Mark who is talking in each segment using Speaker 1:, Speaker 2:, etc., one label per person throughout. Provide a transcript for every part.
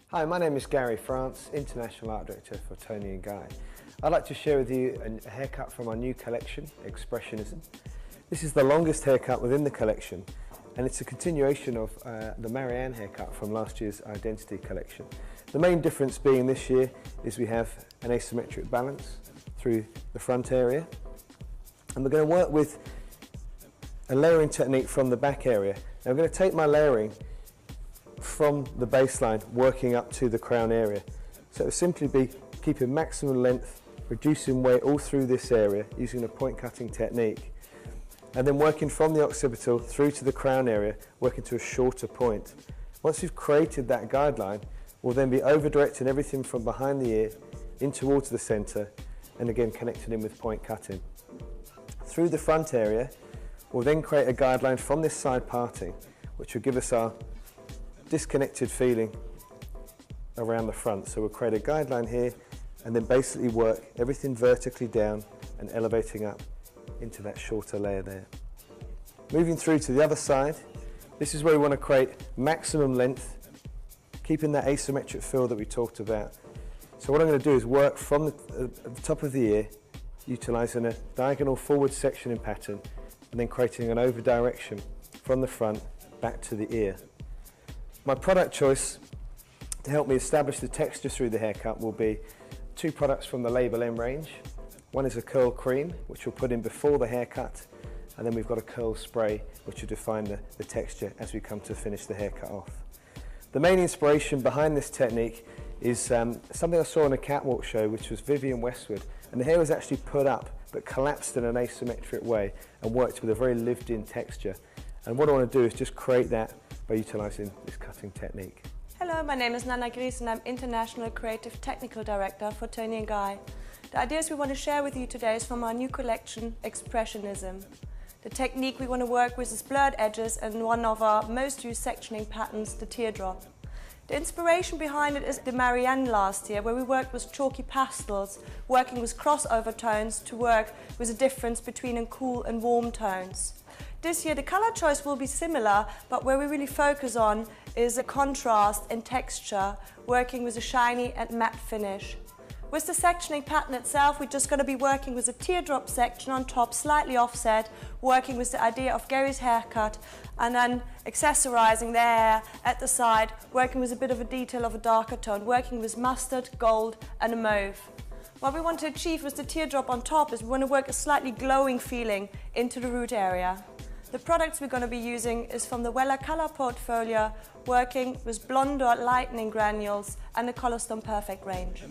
Speaker 1: Hi, my name is Gary France, International Art Director for Toni and Guy. I'd like to share with you a haircut from our new collection, Expressionism. This is the longest haircut within the collection, and it's a continuation of the Marianne haircut from last year's Identity collection. The main difference being this year is we have an asymmetric balance through the front area, and we're going to work with a layering technique from the back area. Now I'm going to take my layering from the baseline working up to the crown area. So it will simply be keeping maximum length, reducing weight all through this area using a point cutting technique, and then working from the occipital through to the crown area, working to a shorter point. Once you've created that guideline, we'll then be over directing everything from behind the ear in towards the centre, and again connecting in with point cutting. Through the front area, we'll then create a guideline from this side parting, which will give us our disconnected feeling around the front. So we'll create a guideline here and then basically work everything vertically down and elevating up into that shorter layer there. Moving through to the other side, this is where we want to create maximum length, keeping that asymmetric feel that we talked about. So what I'm going to do is work from the top of the ear, utilising a diagonal forward sectioning pattern and then creating an over direction from the front back to the ear. My product choice to help me establish the texture through the haircut will be two products from the Label M range. One is a curl cream, which we'll put in before the haircut, and then we've got a curl spray, which will define the texture as we come to finish the haircut off. The main inspiration behind this technique is something I saw on a catwalk show, which was Vivienne Westwood, and the hair was actually put up but collapsed in an asymmetric way and worked with a very lived-in texture. And what I want to do is just create that by utilising this cutting technique.
Speaker 2: Hello, my name is Nana Gries and I'm International Creative Technical Director for Toni and Guy. The ideas we want to share with you today is from our new collection, Expressionism. The technique we want to work with is blurred edges and one of our most used sectioning patterns, the teardrop. The inspiration behind it is the Marianne last year, where we worked with chalky pastels, working with crossover tones to work with a difference between cool and warm tones. This year the colour choice will be similar, but where we really focus on is a contrast in texture, working with a shiny and matte finish. With the sectioning pattern itself, we're just going to be working with a teardrop section on top, slightly offset, working with the idea of Gary's haircut, and then accessorising the hair at the side, working with a bit of a detail of a darker tone, working with mustard, gold and a mauve. What we want to achieve with the teardrop on top is we want to work a slightly glowing feeling into the root area. The products we're going to be using is from the Weller Colour portfolio, working with Blonde Dot Lightning Granules and the Colorstone Perfect range.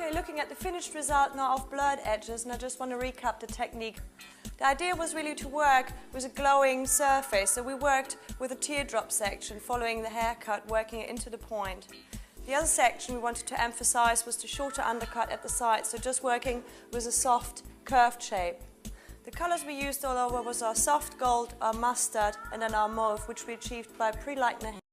Speaker 2: Okay, looking at the finished result now of blurred edges, and I just want to recap the technique. The idea was really to work with a glowing surface, so we worked with a teardrop section following the haircut, working it into the point. The other section we wanted to emphasize was the shorter undercut at the side, so just working with a soft, curved shape. The colors we used all over was our soft gold, our mustard, and then our mauve, which we achieved by pre-lightening.